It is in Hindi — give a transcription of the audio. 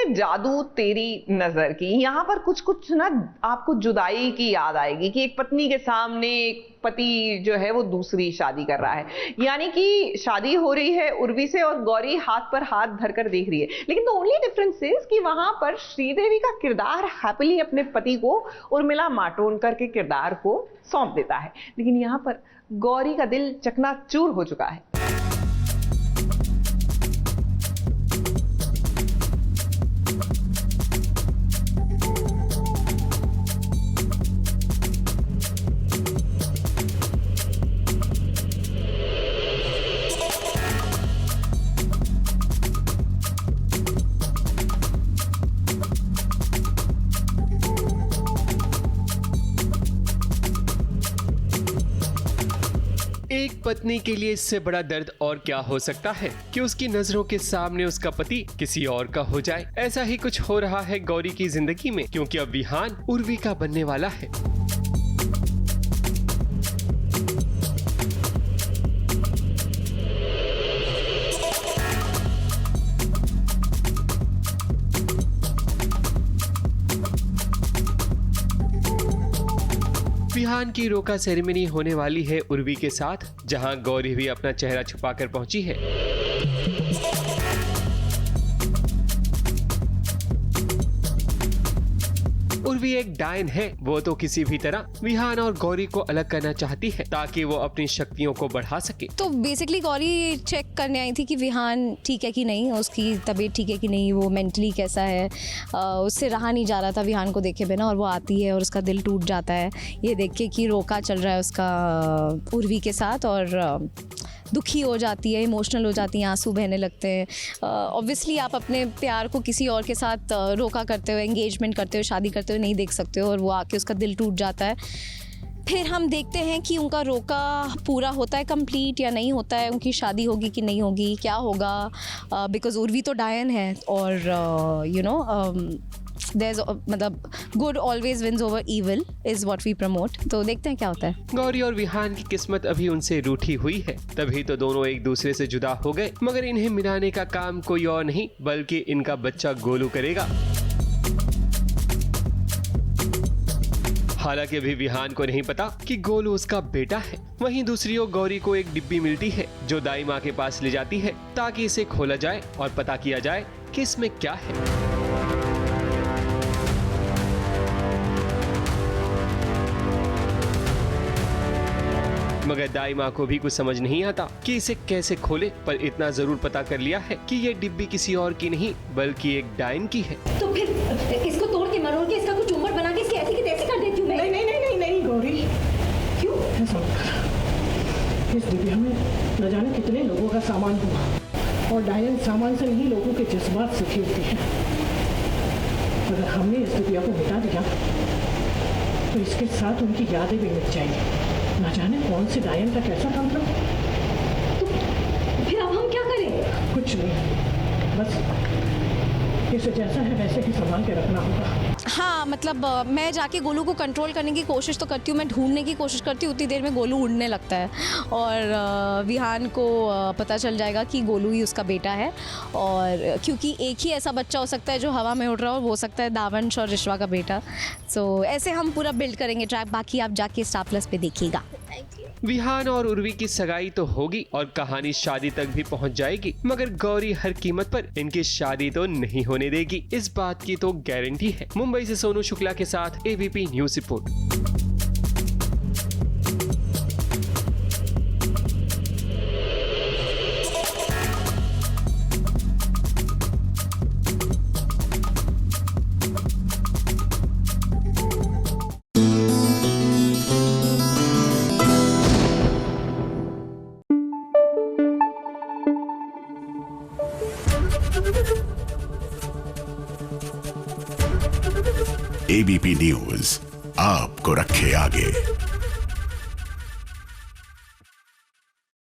जादू तेरी नजर की, यहाँ पर कुछ कुछ ना आपको जुदाई की याद आएगी कि एक पत्नी के सामने एक पति जो है वो दूसरी शादी कर रहा है, यानी कि शादी हो रही है उर्वी से और गौरी हाथ पर हाथ धरकर देख रही है। लेकिन द ओनली डिफरेंस इज कि वहां पर श्रीदेवी का किरदार हैप्पीली अपने पति को उर्मिला मातोंडकर के किरदार को सौंप देता है, लेकिन यहाँ पर गौरी का दिल चकनाचूर हो चुका है। एक पत्नी के लिए इससे बड़ा दर्द और क्या हो सकता है कि उसकी नजरों के सामने उसका पति किसी और का हो जाए। ऐसा ही कुछ हो रहा है गौरी की जिंदगी में, क्योंकि अब विहान उर्वी का बनने वाला है। विहान की रोका सेरेमनी होने वाली है उर्वी के साथ, जहां गौरी भी अपना चेहरा छुपाकर पहुंची है। उर्वी एक डायन है, वो तो किसी भी तरह विहान और गौरी को अलग करना चाहती है ताकि वो अपनी शक्तियों को बढ़ा सके। तो बेसिकली गौरी चेक करने आई थी कि विहान ठीक है कि नहीं, उसकी तबीयत ठीक है कि नहीं, वो मेंटली कैसा है। उससे रहा नहीं जा रहा था विहान को देखे बिना, और वो आती है और उसका दिल टूट जाता है ये देख के कि रोका चल रहा है उसका उर्वी के साथ, और दुखी हो जाती है, इमोशनल हो जाती है, आंसू बहने लगते हैं। ऑब्वियसली आप अपने प्यार को किसी और के साथ रोका करते हुए, एंगेजमेंट करते हुए, शादी करते हुए नहीं देख सकते हो, और वो आके उसका दिल टूट जाता है। फिर हम देखते हैं कि उनका रोका पूरा होता है कंप्लीट या नहीं होता है, उनकी शादी होगी कि नहीं होगी, क्या होगा, बिकॉज उर्वी तो डायन है, और यू नो मतलब good always wins over evil is what we promote. तो देखते हैं क्या होता है। गौरी और विहान की किस्मत अभी उनसे रूठी हुई है, तभी तो दोनों एक दूसरे से जुदा हो गए, मगर इन्हें मिलाने का काम कोई और नहीं बल्कि इनका बच्चा गोलू करेगा। हालांकि अभी विहान को नहीं पता कि गोलू उसका बेटा है। वहीं दूसरी ओर गौरी को एक डिब्बी मिलती है जो दाई माँ के पास ले जाती है ताकि इसे खोला जाए और पता किया जाए कि इसमें क्या है। मगर दाई माँ को भी कुछ समझ नहीं आता कि इसे कैसे खोले, पर इतना जरूर पता कर लिया है कि ये डिब्बी किसी और की नहीं बल्कि एक डायन की है। तो फिर इसको तोड़ के मरोड़ के इसका कुछ उम्र बना के इसकी ऐसी की तैसी कर देती हूँ मैं। नहीं नहीं नहीं नहीं नहीं गौरी, क्यों? ऐसा मत कर। इस डिब्बा में न जाने कितने लोगों का सामान हुआ, और डायन सामान से नहीं लोगों के जज्बात से खेलती है। अगर हमने इस डिब्बा को मिटा दिया तो इसके साथ उनकी यादें भी मिट जाएंगी। न जाने कौन से डायन का कैसा काम था। तो फिर अब हम क्या करें? कुछ नहीं, बस इसे जैसा है वैसे ही संभाल के रखना होगा। हाँ, मतलब मैं जाके गोलू को कंट्रोल करने की कोशिश तो करती हूँ, मैं ढूंढने की कोशिश करती हूँ, उतनी देर में गोलू उड़ने लगता है, और विहान को पता चल जाएगा कि गोलू ही उसका बेटा है। और क्योंकि एक ही ऐसा बच्चा हो सकता है जो हवा में उड़ रहा हो, वो हो सकता है दावंश और रिश्वा का बेटा। सो ऐसे हम पूरा बिल्ड करेंगे ट्रैक, बाकी आप जाके स्टार प्लस पे देखिएगा। विहान और उर्वी की सगाई तो होगी और कहानी शादी तक भी पहुंच जाएगी, मगर गौरी हर कीमत पर इनकी शादी तो नहीं होने देगी, इस बात की तो गारंटी है। मुंबई से सोनू शुक्ला के साथ ABP news report. ABP news आपको रखे आगे।